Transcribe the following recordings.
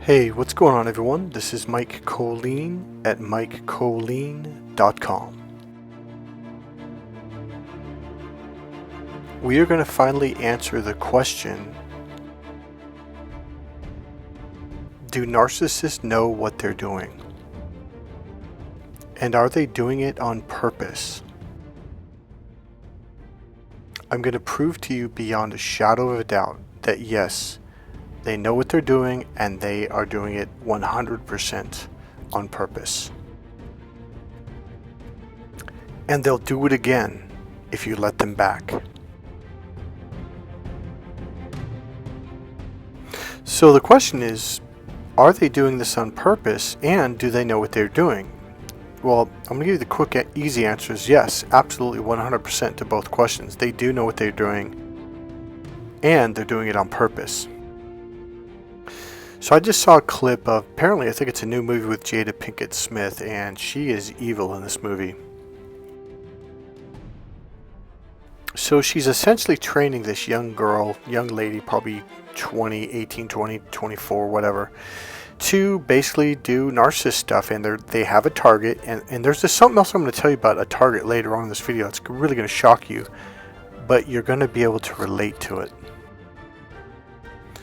Hey, what's going on everyone? This is Mike Kollin at MikeKollin.com. We are going to finally answer the question, do narcissists know what they're doing? And are they doing it on purpose? I'm going to prove to you beyond a shadow of a doubt that yes, they know what they're doing and they are doing it 100% on purpose. And they'll do it again if you let them back. So the question is, are they doing this on purpose and do they know what they're doing? Well, I'm going to give you the quick, easy answer is yes, absolutely 100% to both questions. They do know what they're doing and they're doing it on purpose. So I just saw a clip of, apparently I think it's a new movie with Jada Pinkett Smith, and she is evil in this movie. So she's essentially training this young lady, probably 18, 20, 24, whatever, to basically do narcissist stuff, and they have a target, and there's just something else I'm going to tell you about a target later on in this video. It's really going to shock you, but you're going to be able to relate to it.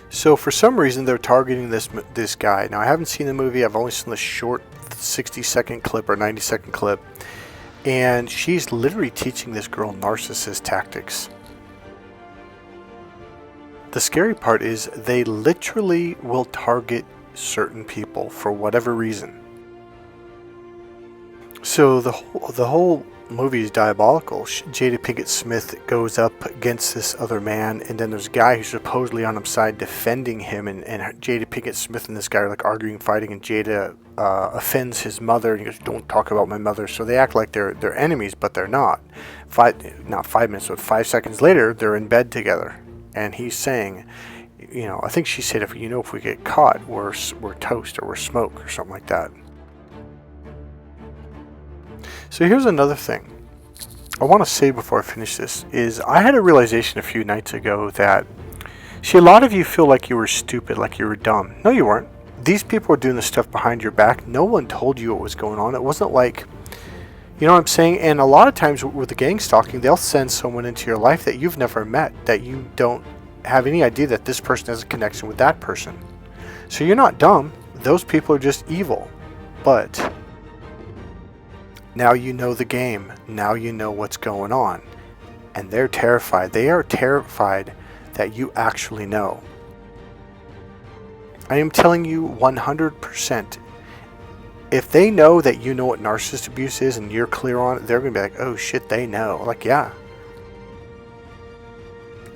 So for some reason they're targeting this guy. Now I haven't seen the movie, I've only seen the short 60-second clip or 90-second clip, and she's literally teaching this girl narcissist tactics. The scary part is they literally will target certain people for whatever reason. So the whole movie is diabolical. Jada Pinkett Smith goes up against this other man, and then there's a guy who's supposedly on his side defending him, and Jada Pinkett Smith and this guy are like arguing, fighting, and Jada offends his mother, and he goes, "Don't talk about my mother." So they act like they're enemies, but they're not. Not 5 minutes, but 5 seconds later, they're in bed together, and he's saying, I think she said, if we get caught, we're toast or we're smoke or something like that. So here's another thing I want to say before I finish this is I had a realization a few nights ago that, a lot of you feel like you were stupid, like you were dumb. No, you weren't. These people were doing this stuff behind your back. No one told you what was going on. It wasn't like, you know what I'm saying? And a lot of times with the gang stalking, they'll send someone into your life that you've never met, that you don't have any idea that this person has a connection with that person. So you're not dumb. Those people are just evil. But now you know the game. Now you know what's going on. And they're terrified. They are terrified that you actually know. I am telling you 100%. If they know that you know what narcissist abuse is and you're clear on it, they're going to be like, oh shit, they know. Like, yeah.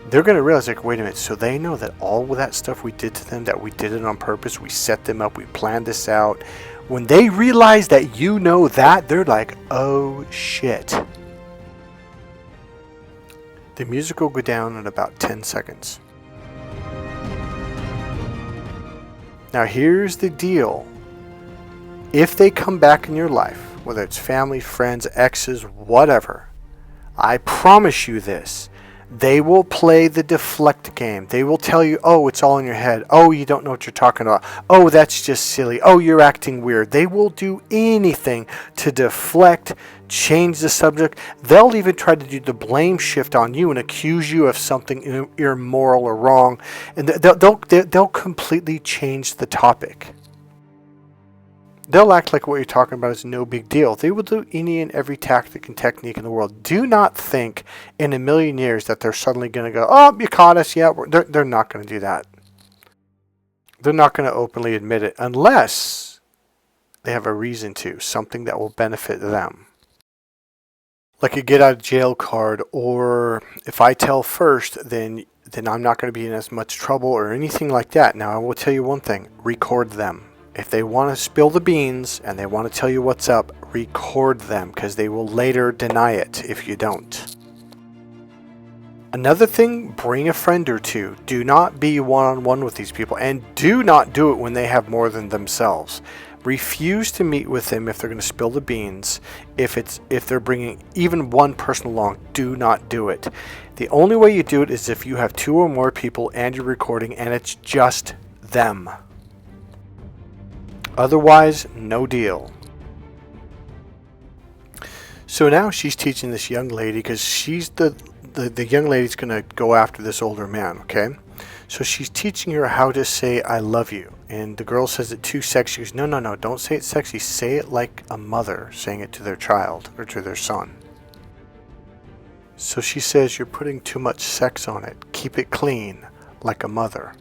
They're going to realize, like, wait a minute, so they know that all of that stuff we did to them, that we did it on purpose, we set them up, we planned this out. When they realize that you know that, they're like, oh shit. The music will go down in about 10 seconds. Now here's the deal. If they come back in your life, whether it's family, friends, exes, whatever, I promise you this. They will play the deflect game. They will tell you, oh, it's all in your head. Oh, you don't know what you're talking about. Oh, that's just silly. Oh, you're acting weird. They will do anything to deflect, change the subject. They'll even try to do the blame shift on you and accuse you of something immoral or wrong. And they'll completely change the topic. They'll act like what you're talking about is no big deal. They will do any and every tactic and technique in the world. Do not think in a million years that they're suddenly going to go, oh, you caught us. Yeah, they're not going to do that. They're not going to openly admit it unless they have a reason to, something that will benefit them. Like a get out of jail card, or if I tell first, then I'm not going to be in as much trouble or anything like that. Now, I will tell you one thing, record them. If they want to spill the beans and they want to tell you what's up, record them, because they will later deny it if you don't. Another thing, bring a friend or two. Do not be one-on-one with these people, and do not do it when they have more than themselves. Refuse to meet with them if they're going to spill the beans. If they're bringing even one person along, do not do it. The only way you do it is if you have 2 or more people and you're recording and it's just them. Otherwise, no deal. So now she's teaching this young lady, because she's the young lady's going to go after this older man, okay? So she's teaching her how to say, I love you. And the girl says it too sexy. She goes, no, don't say it sexy. Say it like a mother saying it to their child or to their son. So she says, you're putting too much sex on it. Keep it clean, like a mother.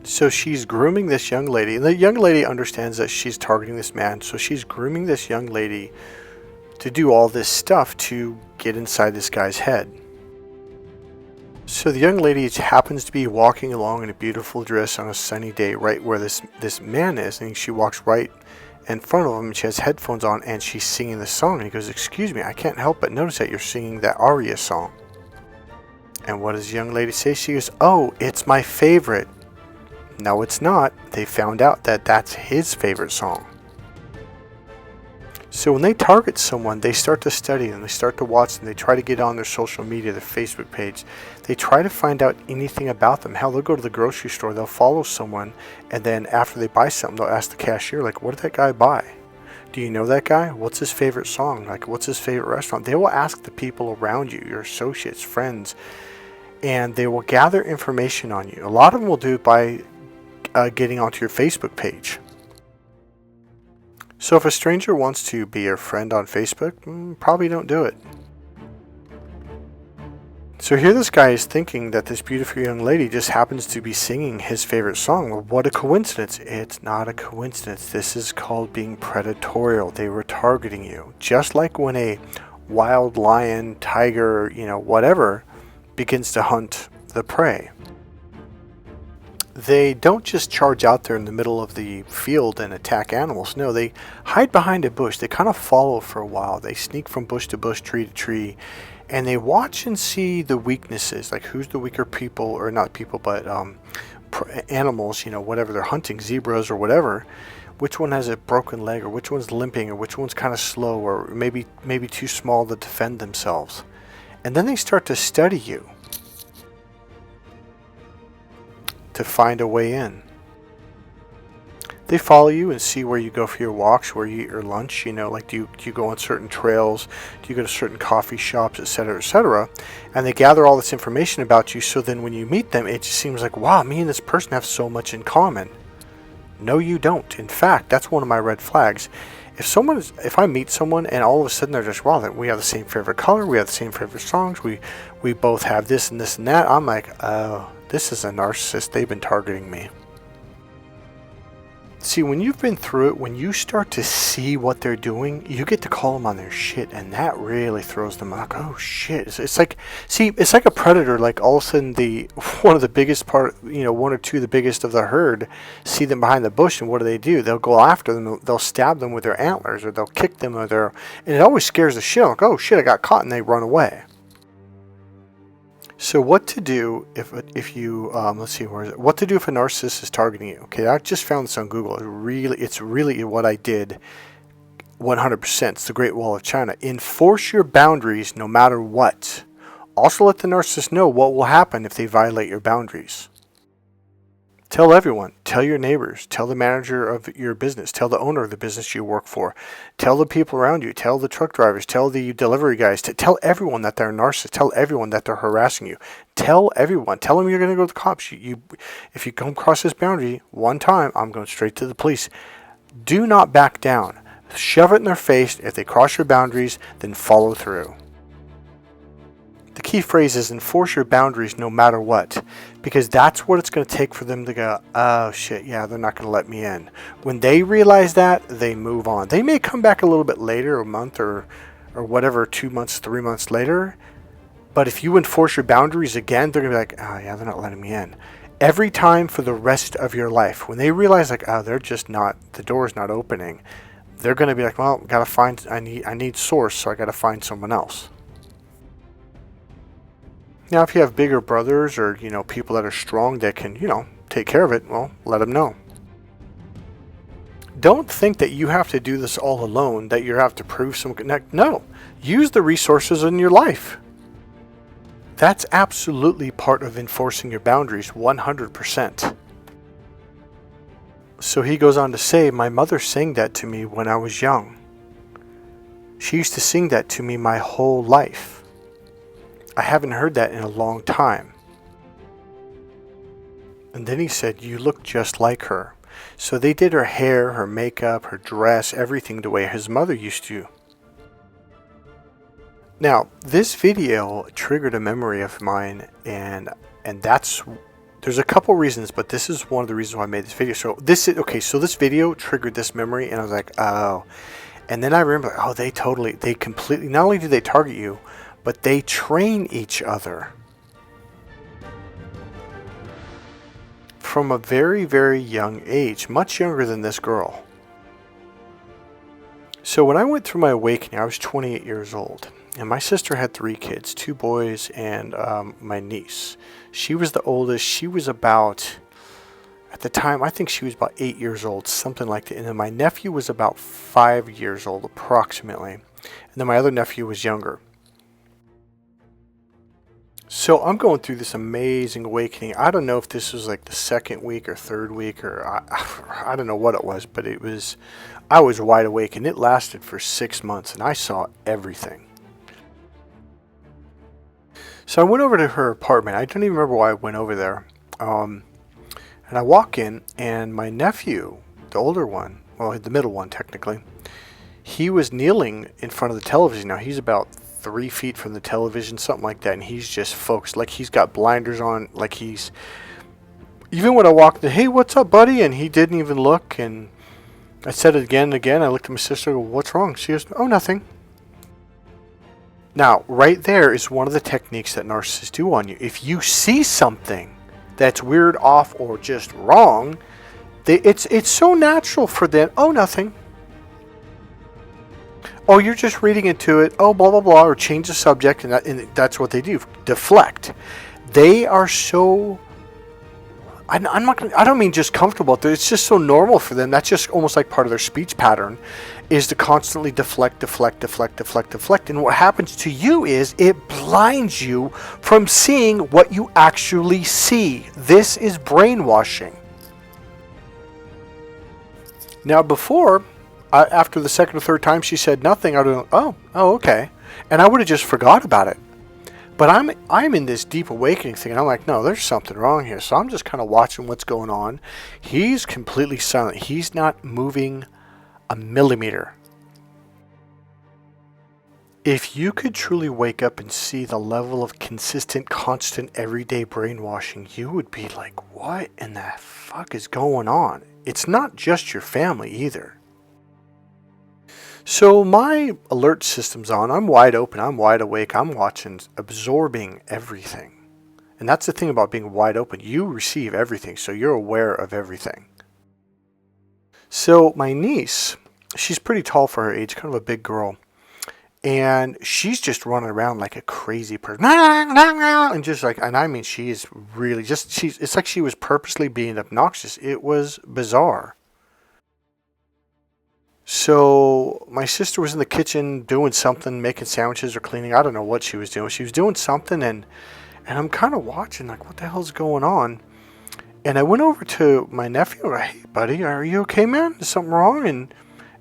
So she's grooming this young lady. And the young lady understands that she's targeting this man. So she's grooming this young lady to do all this stuff to get inside this guy's head. So the young lady happens to be walking along in a beautiful dress on a sunny day right where this man is. And she walks right in front of him. And she has headphones on and she's singing the song. And he goes, excuse me, I can't help but notice that you're singing that aria song. And what does the young lady say? She goes, oh, it's my favorite. No, it's not. They found out that that's his favorite song. So when they target someone, they start to study them, they start to watch them, they try to get on their social media, their Facebook page. They try to find out anything about them. Hell, they'll go to the grocery store, they'll follow someone, and then after they buy something, they'll ask the cashier, like, what did that guy buy? Do you know that guy? What's his favorite song? Like, what's his favorite restaurant? They will ask the people around you, your associates, friends, and they will gather information on you. A lot of them will do it by getting onto your Facebook page. So if a stranger wants to be your friend on Facebook, probably don't do it. So here this guy is thinking that this beautiful young lady just happens to be singing his favorite song. Well, what a coincidence. It's not a coincidence. This is called being predatorial. They were targeting you. Just like when a wild lion, tiger, whatever, begins to hunt the prey. They don't just charge out there in the middle of the field and attack animals. No, they hide behind a bush. They kind of follow for a while. They sneak from bush to bush, tree to tree, and they watch and see the weaknesses, like who's the weaker people, or not people, but animals, whatever they're hunting, zebras or whatever, which one has a broken leg, or which one's limping, or which one's kind of slow, or maybe too small to defend themselves. And then they start to study you to find a way in. They follow you and see where you go for your walks, where you eat your lunch, like do you go on certain trails, do you go to certain coffee shops, etc., etc. And they gather all this information about you, so then when you meet them, it just seems like, wow, me and this person have so much in common. No, you don't. In fact, that's one of my red flags. If I meet someone and all of a sudden they're just, wow, we have the same favorite color, we have the same favorite songs, we both have this and this and that, I'm like, oh, this is a narcissist. They've been targeting me. See, when you've been through it, when you start to see what they're doing, you get to call them on their shit, and that really throws them like, oh shit. It's like a predator. Like all of a sudden, one of the biggest part, one or two of the biggest of the herd, see them behind the bush, and what do? They'll go after them. They'll stab them with their antlers, or they'll kick them, and it always scares the shit. Like, oh shit, I got caught, and they run away. So what to do if you let's see, where is it? What to do if a narcissist is targeting you? Okay, I just found this on Google. It's really what I did 100%. It's the Great Wall of China. Enforce your boundaries no matter what. Also let the narcissist know what will happen if they violate your boundaries. Tell everyone. Tell your neighbors. Tell the manager of your business. Tell the owner of the business you work for. Tell the people around you. Tell the truck drivers. Tell the delivery guys. Tell everyone that they're narcissists. Tell everyone that they're harassing you. Tell everyone. Tell them you're going to go to the cops. If you come across this boundary one time, I'm going straight to the police. Do not back down. Shove it in their face. If they cross your boundaries, then follow through. The key phrase is enforce your boundaries no matter what, because that's what it's going to take for them to go, oh shit, yeah, they're not going to let me in. When they realize that, they move on. They may come back a little bit later, a month or whatever, 2 months, 3 months later, but if you enforce your boundaries again, they're going to be like, oh yeah, they're not letting me in. Every time for the rest of your life, when they realize like, oh, they're just not, the door's not opening, they're going to be like, well, I need source, so I got to find someone else. Now, if you have bigger brothers or, people that are strong that can, take care of it, well, let them know. Don't think that you have to do this all alone, that you have to prove some connect. No, use the resources in your life. That's absolutely part of enforcing your boundaries, 100%. So he goes on to say, my mother sang that to me when I was young. She used to sing that to me my whole life. I haven't heard that in a long time. And then he said, you look just like her. So they did her hair, her makeup, her dress, everything the way his mother used to. Now, this video triggered a memory of mine, and there's a couple reasons, but this is one of the reasons why I made this video. So this video triggered this memory, and I was like, oh. And then I remember, oh, they completely, not only do they target you, but they train each other. From a very, very young age, much younger than this girl. So when I went through my awakening, I was 28 years old. And my sister had 3 kids, 2 boys and my niece. She was the oldest. She was about, at the time, I think she was about 8 years old, something like that. And then my nephew was about 5 years old, approximately. And then my other nephew was younger. So I'm going through this amazing awakening. I don't know if this was like the 2nd week or 3rd week, or I don't know what it was, but I was wide awake, and it lasted for 6 months, and I saw everything. So I went over to her apartment. I don't even remember why I went over there. And I walk in, and my nephew, the older one, well, the middle one technically, he was kneeling in front of the television. Now he's about 3 feet from the television, something like that, and he's just focused, like he's got blinders on, like he's, even when I walked in, hey, what's up, buddy? And he didn't even look, and I said it again and again. I looked at my sister, go, what's wrong? She goes, oh, nothing. Now, right there is one of the techniques that narcissists do on you. If you see something that's weird, off, or just wrong, it's so natural for them, oh, nothing. Oh, you're just reading into it. Oh, blah, blah, blah, or change the subject, and that's what they do. Deflect. They are so, I don't mean just comfortable. It's just so normal for them. That's just almost like part of their speech pattern, is to constantly deflect. And what happens to you is it blinds you from seeing what you actually see. This is brainwashing. Now, before, after the 2nd or 3rd time she said nothing, I would have gone, oh, okay. And I would have just forgot about it. But I'm in this deep awakening thing, and I'm like, no, there's something wrong here. So I'm just kind of watching what's going on. He's completely silent. He's not moving a millimeter. If you could truly wake up and see the level of consistent, constant, everyday brainwashing, you would be like, what in the fuck is going on? It's not just your family either. So my alert system's on. I'm wide open. I'm wide awake. I'm watching, absorbing everything. And that's the thing about being wide open. You receive everything, so you're aware of everything. So my niece, she's pretty tall for her age, kind of a big girl. And she's just running around like a crazy person. And just like, and I mean, she is really just, it's like she was purposely being obnoxious. It was bizarre. So my sister was in the kitchen doing something, making sandwiches or cleaning. I don't know what she was doing. She was doing something, and I'm kind of watching, like, what the hell's going on? And I went over to my nephew. Hey, buddy, are you okay, man? Is something wrong?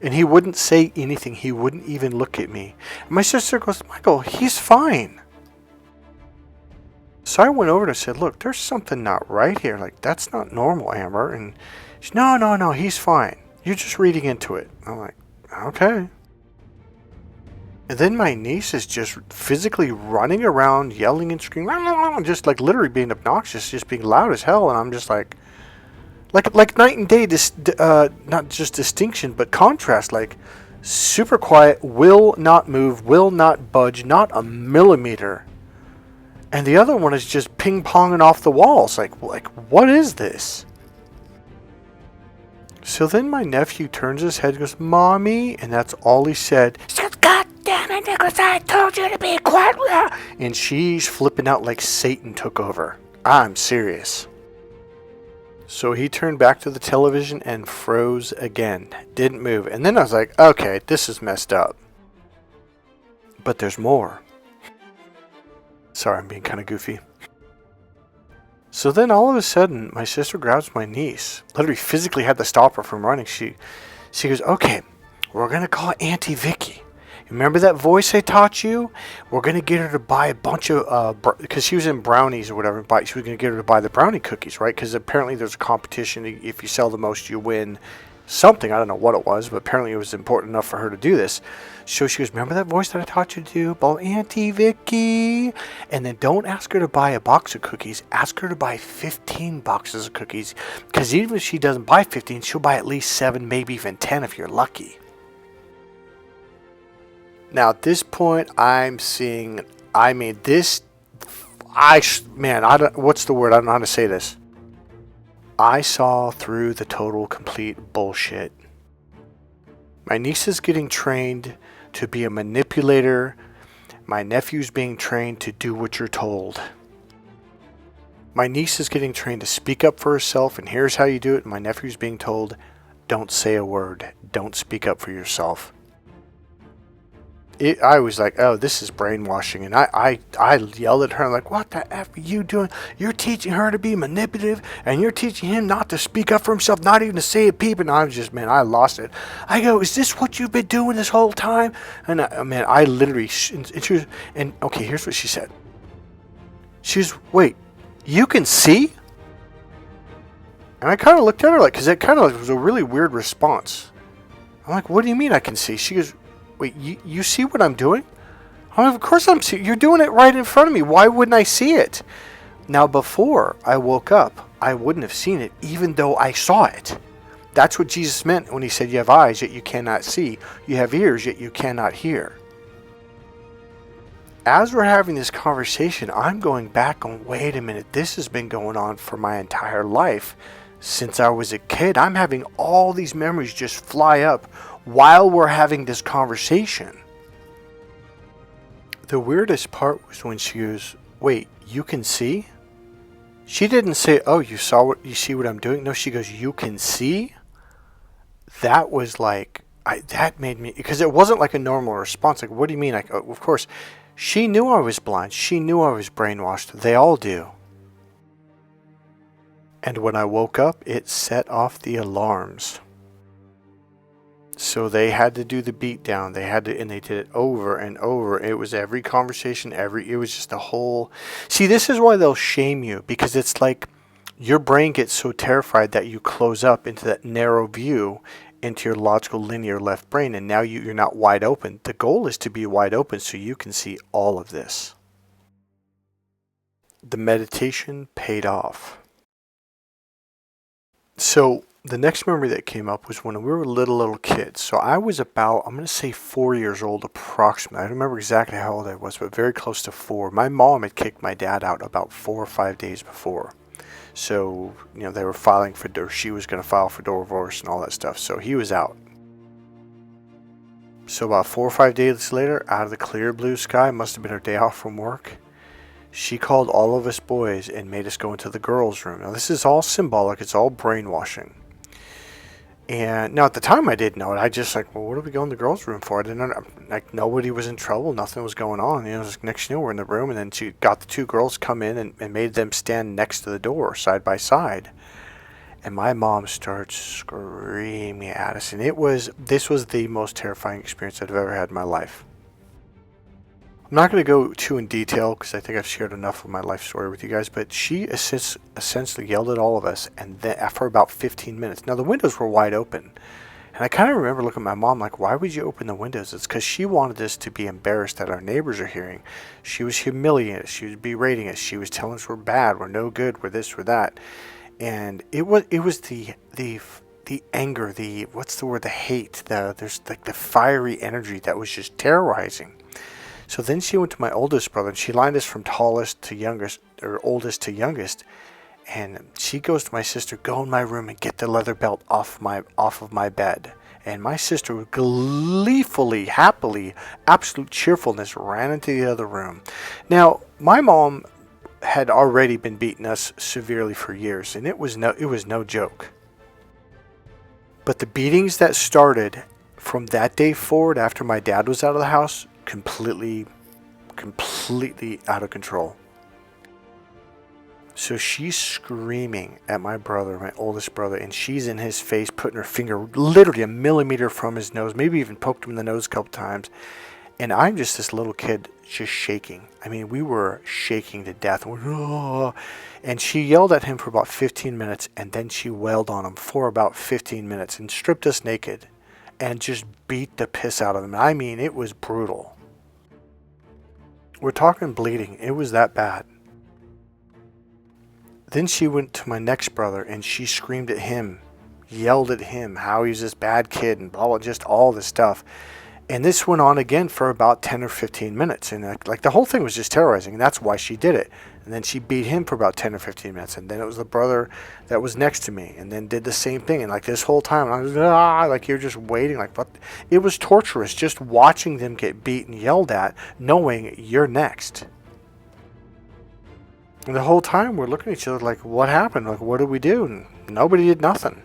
And he wouldn't say anything. He wouldn't even look at me. And my sister goes, Michael, he's fine. So I went over and I said, look, there's something not right here. Like, that's not normal, Amber. And she said, no, he's fine. You're just reading into it. I'm like, okay. And then my niece is just physically running around, yelling and screaming, just like literally being obnoxious, just being loud as hell. And I'm just like night and day, not just distinction, but contrast, like super quiet, will not move, will not budge, not a millimeter. And the other one is just ping-ponging off the walls. Like, what is this? So then my nephew turns his head and goes, Mommy, and that's all he said. She goes, God damn it, Nicholas, I told you to be quiet. And she's flipping out like Satan took over. I'm serious. So he turned back to the television and froze again. Didn't move. And then I was like, okay, this is messed up. But there's more. Sorry, I'm being kind of goofy. So then all of a sudden, my sister grabs my niece, literally physically had to stop her from running. She goes, okay, we're going to call Auntie Vicky. Remember that voice I taught you? We're going to get her to buy a bunch of, because she was in brownies or whatever, but she was going to get her to buy the brownie cookies, right? Because apparently there's a competition. If you sell the most, you win something. I don't know what it was, but apparently it was important enough for her to do this. So she goes, remember that voice that I taught you to do? About Auntie Vicky. And then don't ask her to buy a box of cookies. Ask her to buy 15 boxes of cookies. Because even if she doesn't buy 15, she'll buy at least 7, maybe even 10 if you're lucky. Now, at this point, I'm seeing, what's the word? I don't know how to say this. I saw through the total, complete bullshit. My niece is getting trained to be a manipulator. My nephew's being trained to do what you're told. My niece is getting trained to speak up for herself, and here's how you do it. And my nephew's being told, don't say a word. Don't speak up for yourself. I was like, oh, this is brainwashing. And I yelled at her. I'm like, what the F are you doing? You're teaching her to be manipulative, and you're teaching him not to speak up for himself, not even to say a peep. And I was just, man, I lost it. I go, is this what you've been doing this whole time? And I literally, okay, here's what she said. She's, wait, you can see? And I kind of looked at her like, because it kind of was a really weird response. I'm like, what do you mean I can see? She goes, wait, you see what I'm doing? I'm like, of course I'm seeing. You're doing it right in front of me. Why wouldn't I see it? Now, before I woke up, I wouldn't have seen it, even though I saw it. That's what Jesus meant when he said, you have eyes, yet you cannot see. You have ears, yet you cannot hear. As we're having this conversation, I'm going back on, wait a minute, this has been going on for my entire life. Since I was a kid, I'm having all these memories just fly up while we're having this conversation. The weirdest part was when she goes, wait, you can see? She didn't say, oh, you see what I'm doing? No, she goes, you can see? That was like, that made me, because it wasn't like a normal response. Like, what do you mean? Like, of course, she knew I was blind. She knew I was brainwashed. They all do. And when I woke up, it set off the alarms. So they had to do the beat down. And they did it over and over. It was every conversation, it was just a whole. See, this is why they'll shame you, because it's like your brain gets so terrified that you close up into that narrow view into your logical linear left brain, and now you're not wide open. The goal is to be wide open so you can see all of this. The meditation paid off. So the next memory that came up was when we were little kids. So I was about, I'm going to say 4 years old approximately. I don't remember exactly how old I was, but very close to 4. My mom had kicked my dad out about 4 or 5 days before. So, they were filing for, she was going to file for divorce and all that stuff. So he was out. So about 4 or 5 days later, out of the clear blue sky, must have been her day off from work, she called all of us boys and made us go into the girls' room. Now, this is all symbolic. It's all brainwashing. And now, at the time, I didn't know it. I just well, what are we going to the girls' room for? I didn't know. Nobody was in trouble. Nothing was going on. Next we're in the room, and then she got the 2 girls come in and made them stand next to the door, side by side. And my mom starts screaming at us. And this was the most terrifying experience I've ever had in my life. I'm not going to go too in detail because I think I've shared enough of my life story with you guys, but she essentially yelled at all of us, and then for about 15 minutes. Now, the windows were wide open, and I kind of remember looking at my mom like, why would you open the windows? It's because she wanted us to be embarrassed that our neighbors are hearing. She was humiliating us. She was berating us. She was telling us we're bad, we're no good, we're this, we're that. And it was the anger, the hate, there's like the fiery energy that was just terrorizing. So then she went to my oldest brother, and she lined us from tallest to youngest, or oldest to youngest. And she goes to my sister, go in my room and get the leather belt off of my bed. And my sister gleefully, happily, absolute cheerfulness ran into the other room. Now, my mom had already been beating us severely for years, and it was no joke. But the beatings that started from that day forward after my dad was out of the house, completely out of control. So she's screaming at my brother, my oldest brother, and she's in his face, putting her finger literally a millimeter from his nose, maybe even poked him in the nose a couple times. And I'm just this little kid just shaking. I mean, we were shaking to death. And she yelled at him for about 15 minutes, and then she wailed on him for about 15 minutes and stripped us naked and just beat the piss out of him. I mean, it was brutal. We're talking bleeding. It was that bad. Then she went to my next brother and she screamed at him, yelled at him how he's this bad kid and blah, blah, just all this stuff. And this went on again for about 10 or 15 minutes. And like the whole thing was just terrorizing. And that's why she did it. And then she beat him for about 10 or 15 minutes. And then it was the brother that was next to me. And then did the same thing. And like this whole time, I was like you're just waiting. Like what? It was torturous just watching them get beat and yelled at, knowing you're next. And the whole time we're looking at each other like, what happened? Like, what did we do? And nobody did nothing.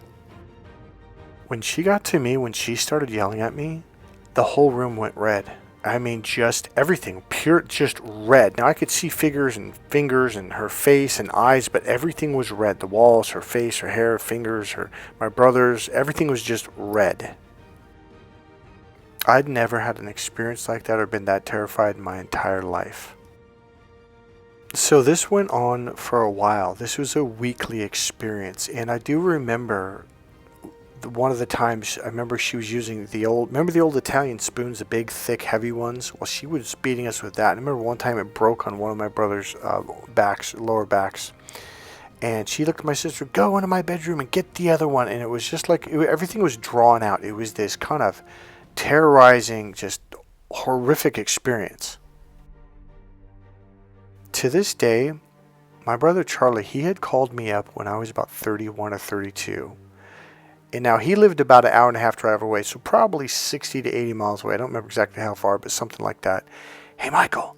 When she got to me, when she started yelling at me, the whole room went red. I mean, just everything, pure, just red. Now I could see figures and fingers and her face and eyes, but everything was red. The walls, her face, her hair, fingers, my brother's, everything was just red. I'd never had an experience like that or been that terrified in my entire life. So this went on for a while. This was a weekly experience, and I do remember one of the times, I remember she was using the old Italian spoons, the big, thick, heavy ones? Well, she was beating us with that. I remember one time it broke on one of my brother's lower backs. And she looked at my sister, go into my bedroom and get the other one. And it was just like, everything was drawn out. It was this kind of terrorizing, just horrific experience. To this day, my brother Charlie, he had called me up when I was about 31 or 32. And now he lived about an hour and a half drive away, so probably 60 to 80 miles away. I don't remember exactly how far, but something like that. Hey, Michael,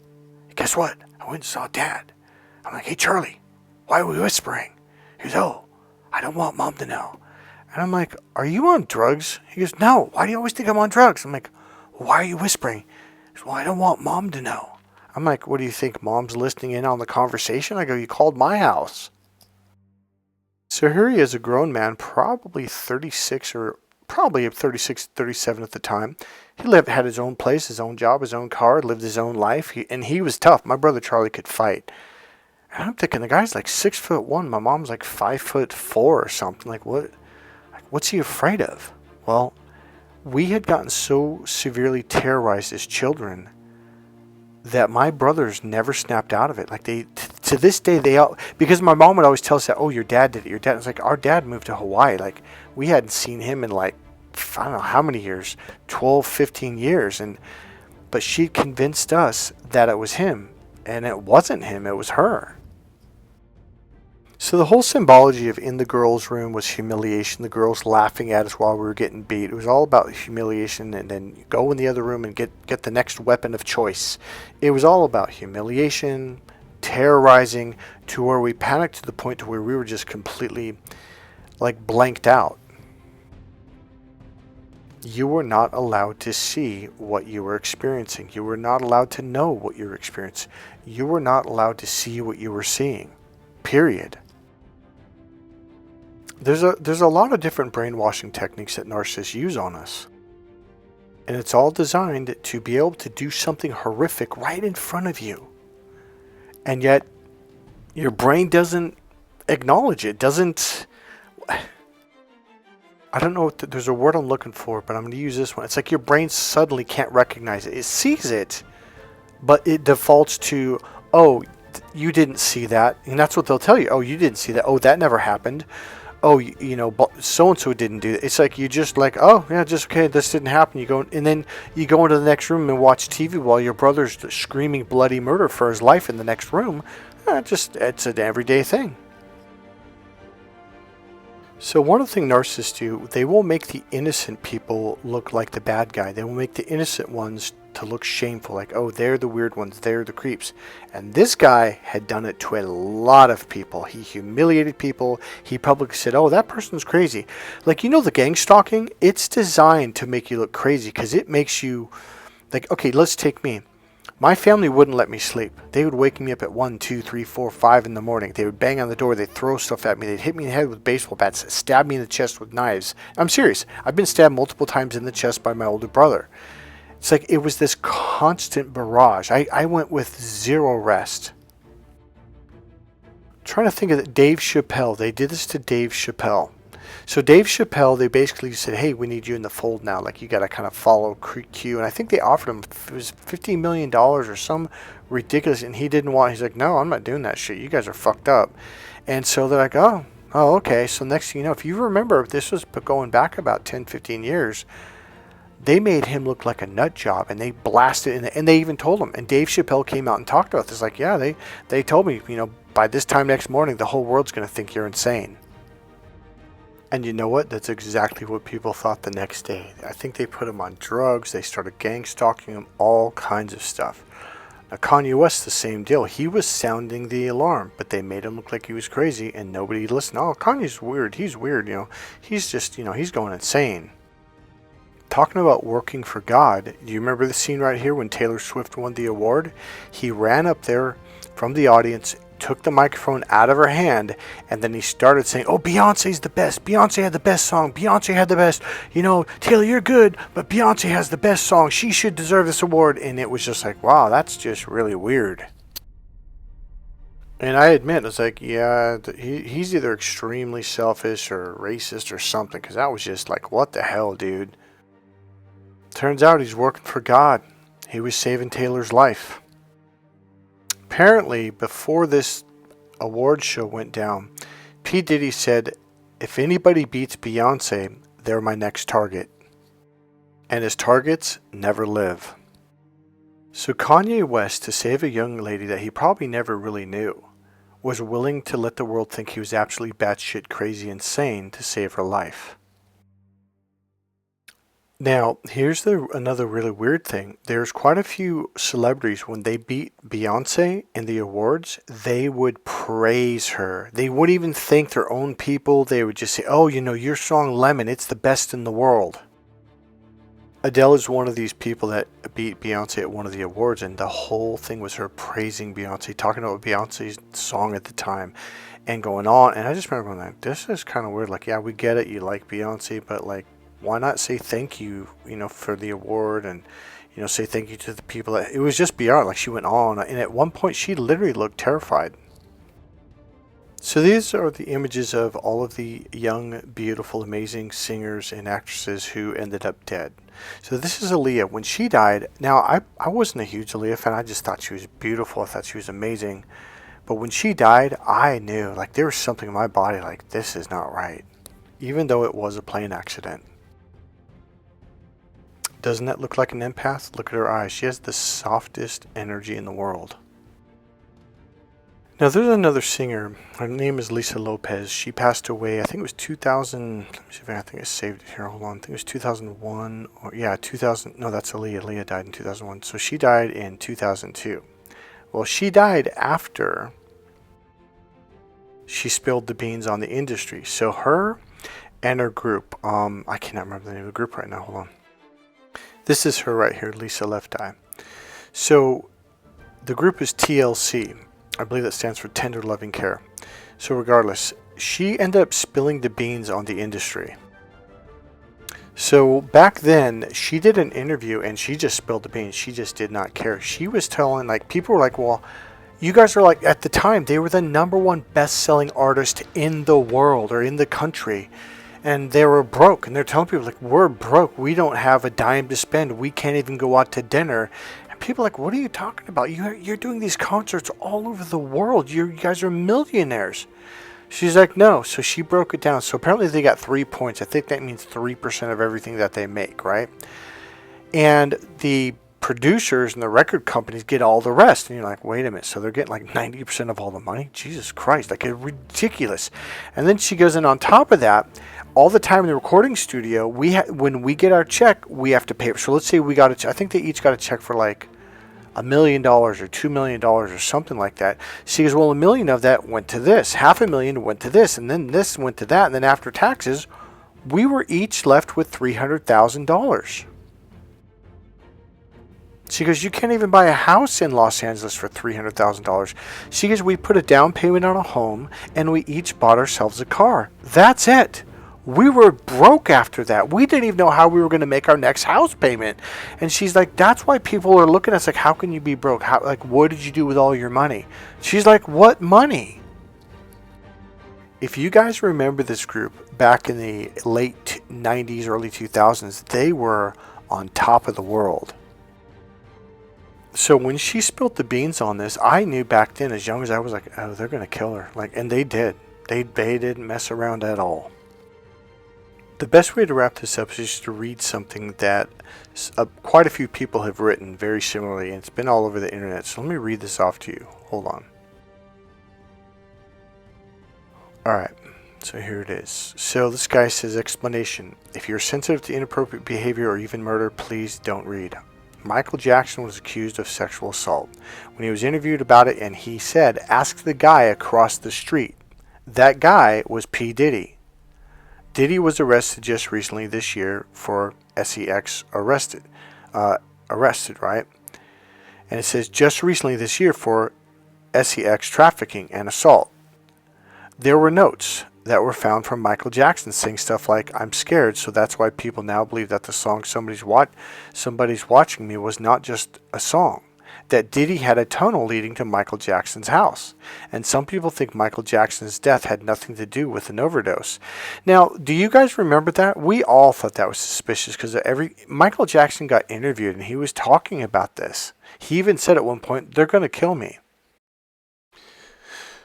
guess what? I went and saw Dad. I'm like, hey, Charlie, why are we whispering? He goes, oh, I don't want Mom to know. And I'm like, are you on drugs? He goes, no, why do you always think I'm on drugs? I'm like, well, why are you whispering? He goes, well, I don't want Mom to know. I'm like, what do you think? Mom's listening in on the conversation? I go, you called my house. So here he is, a grown man, probably 36 or probably 36, 37 at the time. He had his own place, his own job, his own car, lived his own life, and he was tough. My brother Charlie could fight. And I'm thinking, the guy's like 6'1". My mom's like 5'4" or something. Like, what's he afraid of? Well, we had gotten so severely terrorized as children that my brothers never snapped out of it. Like to this day, because my mom would always tell us that, oh, your dad did it. Your dad was like, our dad moved to Hawaii. Like we hadn't seen him in like, I don't know how many years, 12, 15 years. But she convinced us that it was him, and it wasn't him. It was her. So the whole symbology of in the girls' room was humiliation, the girls laughing at us while we were getting beat. It was all about humiliation, and then go in the other room and get the next weapon of choice. It was all about humiliation, terrorizing, to where we panicked to the point to where we were just completely like blanked out. You were not allowed to see what you were experiencing. You were not allowed to know what you were experiencing. You were not allowed to see what you were seeing. Period. There's a lot of different brainwashing techniques that narcissists use on us. And it's all designed to be able to do something horrific right in front of you. And yet, your brain doesn't acknowledge it. I don't know, there's a word I'm looking for, but I'm going to use this one. It's like your brain suddenly can't recognize it. It sees it, but it defaults to, oh, you didn't see that. And that's what they'll tell you. Oh, you didn't see that. Oh, that never happened. Oh, so-and-so didn't do that. It's like you just like, oh, yeah, just okay, this didn't happen. And then you go into the next room and watch TV while your brother's screaming bloody murder for his life in the next room. It's an everyday thing. So one of the things narcissists do, they will make the innocent people look like the bad guy. They will make the innocent ones to look shameful, like, oh, they're the weird ones, they're the creeps. And this guy had done it to a lot of people. He humiliated people. He publicly said, oh, that person's crazy. Like, the gang stalking, it's designed to make you look crazy because it makes you, like, okay, let's take me. My family wouldn't let me sleep. They would wake me up at 1, 2, 3, 4, 5 in the morning. They would bang on the door. They'd throw stuff at me. They'd hit me in the head with baseball bats, stab me in the chest with knives. I'm serious. I've been stabbed multiple times in the chest by my older brother. It's like it was this constant barrage. I went with zero rest. I'm trying to think of it. Dave Chappelle. They did this to Dave Chappelle. So Dave Chappelle, they basically said, hey, we need you in the fold now. Like, you got to kind of follow Q. And I think they offered him, it was $15 million or some ridiculous. And he didn't want, he's like, no, I'm not doing that shit. You guys are fucked up. And so they're like, oh, okay. So next thing you know, if you remember, this was going back about 10, 15 years, they made him look like a nut job, and they blasted, and they even told him. And Dave Chappelle came out and talked about this. Like, yeah, they told me, by this time next morning, the whole world's going to think you're insane. And you know what? That's exactly what people thought the next day. I think they put him on drugs. They started gang stalking him, all kinds of stuff. Now, Kanye West, the same deal. He was sounding the alarm, but they made him look like he was crazy, and nobody listened. Oh, Kanye's weird. He's weird, He's just, he's going insane. Talking about working for God, do you remember the scene right here when Taylor Swift won the award? He ran up there from the audience, took the microphone out of her hand, and then he started saying, oh, Beyonce's the best. Beyonce had the best song. Beyonce had the best. Taylor, you're good, but Beyonce has the best song. She should deserve this award. And it was just like, wow, that's just really weird. And I admit, it's like, yeah, he's either extremely selfish or racist or something, because that was just like, what the hell, dude? Turns out he's working for God. He was saving Taylor's life. Apparently, before this award show went down, P. Diddy said, if anybody beats Beyonce, they're my next target. And his targets never live. So Kanye West, to save a young lady that he probably never really knew, was willing to let the world think he was absolutely batshit crazy insane to save her life. Now, here's another really weird thing. There's quite a few celebrities, when they beat Beyonce in the awards, they would praise her. They wouldn't even thank their own people. They would just say, oh, your song Lemon, it's the best in the world. Adele is one of these people that beat Beyonce at one of the awards, and the whole thing was her praising Beyonce, talking about Beyonce's song at the time, and going on. And I just remember going, this is kind of weird. Like, yeah, we get it. You like Beyonce, but like, why not say thank you, for the award, and, say thank you to the people it was just beyond. Like, she went on, and at one point she literally looked terrified. So these are the images of all of the young, beautiful, amazing singers and actresses who ended up dead. So this is Aaliyah. When she died, now I wasn't a huge Aaliyah fan. I just thought she was beautiful. I thought she was amazing. But when she died, I knew, like, there was something in my body, like, this is not right. Even though it was a plane accident. Doesn't that look like an empath? Look at her eyes. She has the softest energy in the world. Now, there's another singer. Her name is Lisa Lopez. She passed away, I think it was 2000. Let me see if I think I saved it here. Hold on. I think it was 2001. Or, yeah, 2000. No, that's Aaliyah. Aaliyah died in 2001. So she died in 2002. Well, she died after she spilled the beans on the industry. So her and her group, I cannot remember the name of the group right now. Hold on. This is her right here, Lisa Left Eye. So the group is TLC. I believe that stands for Tender Loving Care. So regardless, she ended up spilling the beans on the industry. So back then, she did an interview and she just spilled the beans. She just did not care. She was telling, like, people were like, well, you guys are like, at the time, they were the #1 best-selling artist in the world or in the country. And they were broke, and they're telling people, like, we're broke. We don't have a dime to spend. We can't even go out to dinner. And people are like, what are you talking about? You're doing these concerts all over the world. You guys are millionaires. She's like, no. So she broke it down. So apparently they got 3 points. I think that means 3% of everything that they make, right? And the producers and the record companies get all the rest. And you're like, wait a minute. So they're getting like 90% of all the money? Jesus Christ. Like, it's ridiculous. And then she goes in on top of that. All the time in the recording studio, when we get our check, we have to pay. So let's say we got a check. I think they each got a check for like $1 million or $2 million or something like that. She goes, well, $1 million of that went to this. $500,000 went to this. And then this went to that. And then after taxes, we were each left with $300,000. She goes, you can't even buy a house in Los Angeles for $300,000. She goes, we put a down payment on a home and we each bought ourselves a car. That's it. We were broke after that. We didn't even know how we were going to make our next house payment. And she's like, that's why people are looking at us like, how can you be broke? How, like, what did you do with all your money? She's like, what money? If you guys remember this group back in the late 90s, early 2000s, they were on top of the world. So when she spilled the beans on this, I knew back then, as young as I was, like, oh, they're going to kill her. Like, and they did. They didn't mess around at all. The best way to wrap this up is just to read something that quite a few people have written very similarly, and it's been all over the internet. So let me read this off to you. Hold on. Alright, so here it is. So this guy says, explanation. If you're sensitive to inappropriate behavior or even murder, please don't read. Michael Jackson was accused of sexual assault. When he was interviewed about it, and he said, ask the guy across the street. That guy was P. Diddy. Diddy was arrested just recently this year for sex arrested, right? And it says just recently this year for sex trafficking and assault. There were notes that were found from Michael Jackson saying stuff like, I'm scared, so that's why people now believe that the song Somebody's Watching Me was not just a song. That Diddy had a tunnel leading to Michael Jackson's house. And some people think Michael Jackson's death had nothing to do with an overdose. Now, do you guys remember that? We all thought that was suspicious because Michael Jackson got interviewed and he was talking about this. He even said at one point, they're going to kill me.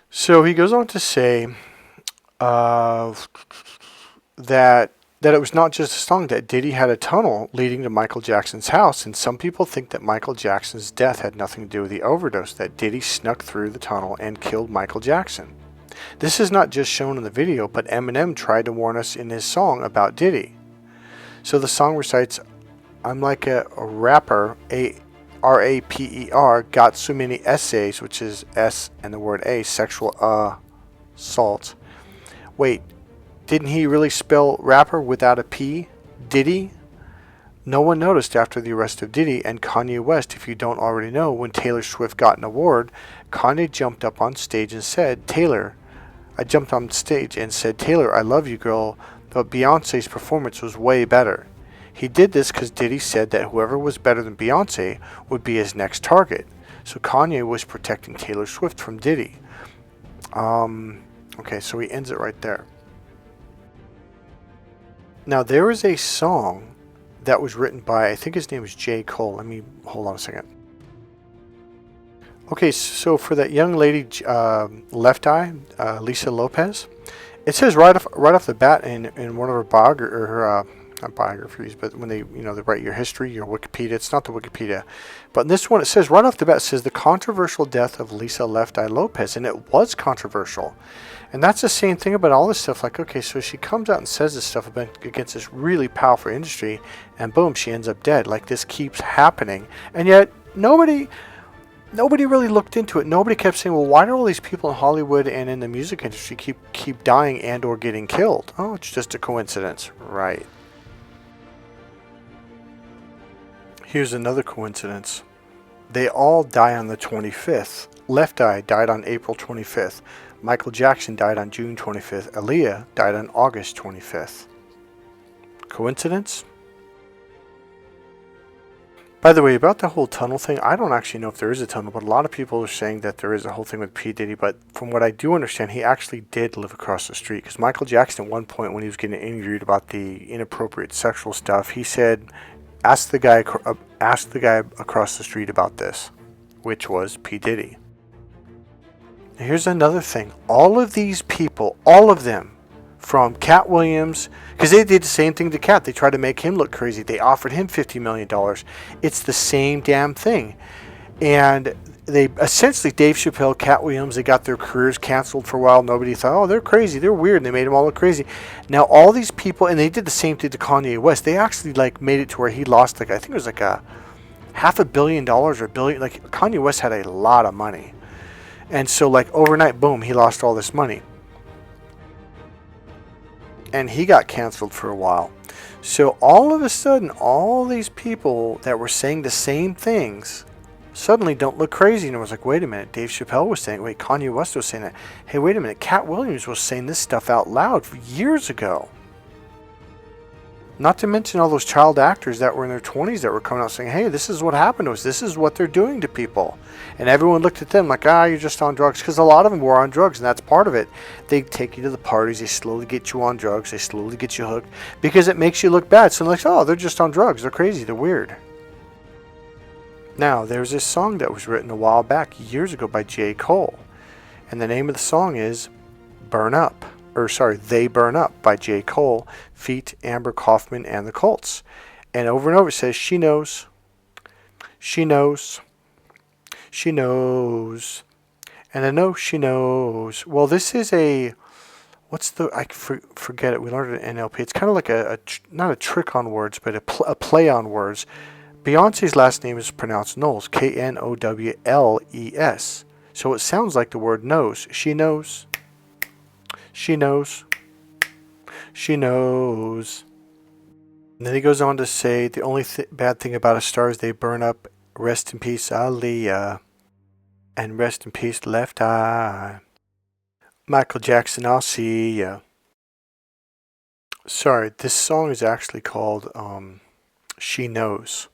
So he goes on to say that it was not just a song, that Diddy had a tunnel leading to Michael Jackson's house, and some people think that Michael Jackson's death had nothing to do with the overdose, that Diddy snuck through the tunnel and killed Michael Jackson. This is not just shown in the video, but Eminem tried to warn us in his song about Diddy. So the song recites, I'm like a rapper, R-A-P-E-R, got so many essays, which is S and the word A, sexual assault. Wait, didn't he really spell rapper without a P? Diddy? No one noticed after the arrest of Diddy and Kanye West. If you don't already know, when Taylor Swift got an award, Kanye jumped up on stage and said, Taylor, I love you, girl, but Beyonce's performance was way better. He did this because Diddy said that whoever was better than Beyonce would be his next target. So Kanye was protecting Taylor Swift from Diddy. Okay, so he ends it right there. Now, there is a song that was written by, I think his name is J. Cole. Let me, hold on a second. Okay, so for that young lady, Left Eye, Lisa Lopez, it says right off the bat in one of her not biographies, but when they write your history, your Wikipedia, it's not the Wikipedia, but in this one it says right off the bat, it says the controversial death of Lisa Left Eye Lopez, and it was controversial. And that's the same thing about all this stuff. Like, okay, so she comes out and says this stuff against this really powerful industry, and boom, she ends up dead. Like, this keeps happening, and yet nobody really looked into it. Nobody kept saying, well, why do all these people in Hollywood and in the music industry keep dying and or getting killed? Oh, it's just a coincidence, right? Here's another coincidence. They all die on the 25th. Left Eye died on April 25th. Michael Jackson died on June 25th. Aaliyah died on August 25th. Coincidence? By the way, about the whole tunnel thing, I don't actually know if there is a tunnel, but a lot of people are saying that there is a whole thing with P. Diddy, but from what I do understand, he actually did live across the street, because Michael Jackson at one point when he was getting interviewed about the inappropriate sexual stuff, he said, ask the guy across the street about this, which was P. Diddy. Here's another thing. All of these people, all of them, from Cat Williams, because they did the same thing to Cat. They tried to make him look crazy. They offered him $50 million. It's the same damn thing. And they essentially, Dave Chappelle, Cat Williams, they got their careers canceled for a while. Nobody thought, oh, they're crazy. They're weird. And they made them all look crazy. Now, all these people, and they did the same thing to Kanye West. They actually made it to where he lost, I think it was a $500 million or $1 billion. Kanye West had a lot of money. And so overnight, boom, he lost all this money. And he got canceled for a while. So all of a sudden, all these people that were saying the same things suddenly don't look crazy. And it was like, wait a minute, Dave Chappelle was saying, wait, Kanye West was saying that. Hey, wait a minute, Cat Williams was saying this stuff out loud years ago. Not to mention all those child actors that were in their 20s that were coming out saying, hey, this is what happened to us. This is what they're doing to people. And everyone looked at them like, you're just on drugs. Because a lot of them were on drugs, and that's part of it. They take you to the parties. They slowly get you on drugs. They slowly get you hooked because it makes you look bad. So they're like, oh, they're just on drugs. They're crazy. They're weird. Now, there's this song that was written a while back, years ago, by J. Cole. And the name of the song is They Burn Up by J. Cole, feat. Amber Kaufman and the Colts. And over it says, she knows, she knows, she knows, and I know she knows. Well, this is I forget it. We learned it in NLP. It's kind of like not a trick on words, but a play on words. Beyonce's last name is pronounced Knowles, Knowles. So it sounds like the word knows. She knows. She knows. She knows. And then he goes on to say, the only bad thing about a star is they burn up. Rest in peace, Aaliyah. And rest in peace, Left Eye. Michael Jackson, I'll see ya. Sorry, this song is actually called She Knows.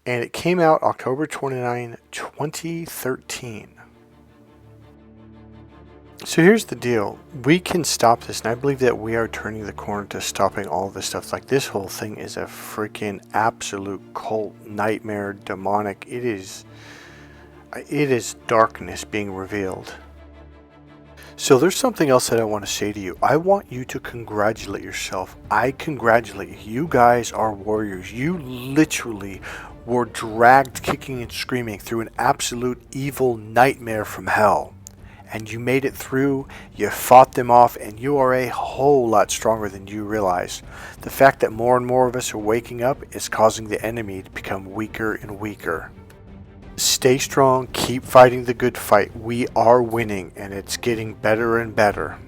And it came out October 29, 2013. So here's the deal. We can stop this, and I believe that we are turning the corner to stopping all of this stuff. Like, this whole thing is a freaking absolute cult, nightmare, demonic. It is darkness being revealed. So there's something else that I want to say to you. I want you to congratulate yourself. I congratulate you. You guys are warriors. You literally were dragged kicking and screaming through an absolute evil nightmare from hell. And you made it through, you fought them off, and you are a whole lot stronger than you realize. The fact that more and more of us are waking up is causing the enemy to become weaker and weaker. Stay strong, keep fighting the good fight. We are winning, and it's getting better and better.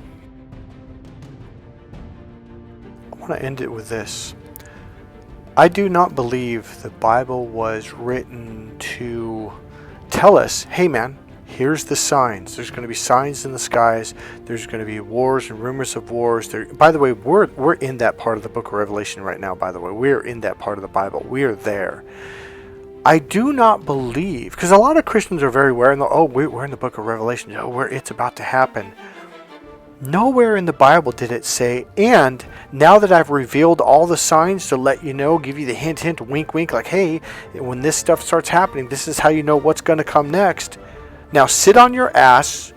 I want to end it with this. I do not believe the Bible was written to tell us, hey man, here's the signs. There's going to be signs in the skies. There's going to be wars and rumors of wars. By the way, we're in that part of the book of Revelation right now, by the way. We're in that part of the Bible. We are there. I do not believe, because a lot of Christians are very aware, and we're in the book of Revelation. It's about to happen. Nowhere in the Bible did it say, and now that I've revealed all the signs to let you know, give you the hint, wink, wink, like, hey, when this stuff starts happening, this is how you know what's going to come next. Now sit on your ass,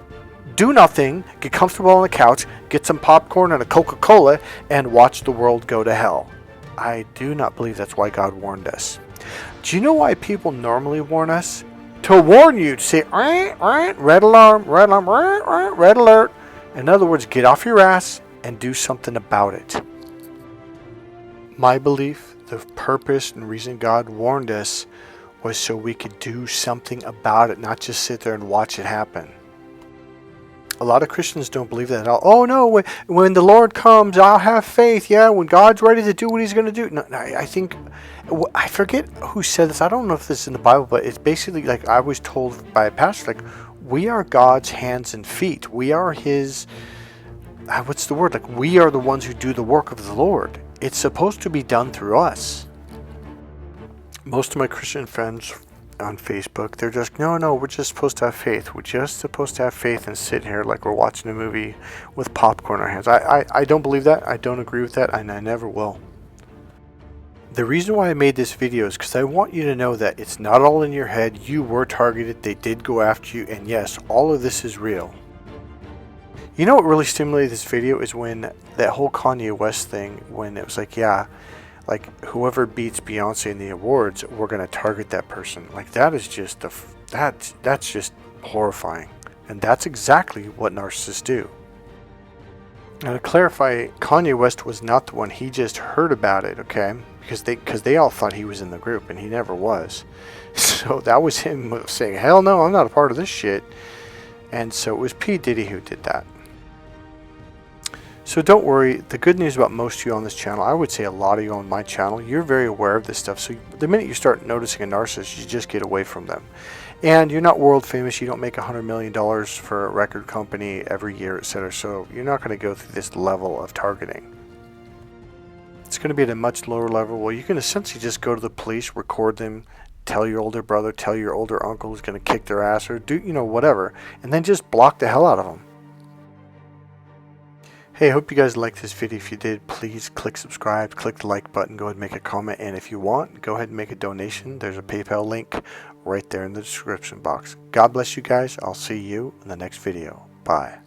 do nothing, get comfortable on the couch, get some popcorn and a Coca-Cola, and watch the world go to hell. I do not believe that's why God warned us. Do you know why people normally warn us? To warn you, to say, red alarm, red alert. In other words, get off your ass and do something about it. My belief, the purpose and reason God warned us was so we could do something about it, not just sit there and watch it happen. A lot of Christians don't believe that at all. Oh no, when the Lord comes, I'll have faith. Yeah, when God's ready to do what he's going to do. No, I think, I forget who said this. I don't know if this is in the Bible, but it's basically like I was told by a pastor, like, we are God's hands and feet. We are his, what's the word? Like, we are the ones who do the work of the Lord. It's supposed to be done through us. Most of my Christian friends on Facebook, they're just, no, we're just supposed to have faith. We're just supposed to have faith and sit here like we're watching a movie with popcorn in our hands. I don't believe that. I don't agree with that, and I never will. The reason why I made this video is because I want you to know that it's not all in your head. You were targeted. They did go after you, and yes, all of this is real. You know what really stimulated this video is when that whole Kanye West thing, when it was like, yeah, like whoever beats Beyonce in the awards, we're going to target that person. Like, that is just that's just horrifying. And that's exactly what narcissists do. Now, to clarify, Kanye West was not the one. He just heard about it, okay? Because they all thought he was in the group, and he never was. So that was him saying, hell no, I'm not a part of this shit. And so it was P. Diddy who did that. So don't worry, the good news about most of you on this channel, I would say a lot of you on my channel, you're very aware of this stuff. So the minute you start noticing a narcissist, you just get away from them. And you're not world famous, you don't make $100 million for a record company every year, etc. So you're not going to go through this level of targeting. It's going to be at a much lower level. Well, you can essentially just go to the police, record them, tell your older brother, tell your older uncle who's going to kick their ass, or do, whatever, and then just block the hell out of them. Hey, I hope you guys liked this video. If you did, please click subscribe, click the like button, go ahead and make a comment, and if you want, go ahead and make a donation. There's a PayPal link right there in the description box. God bless you guys. I'll see you in the next video. Bye.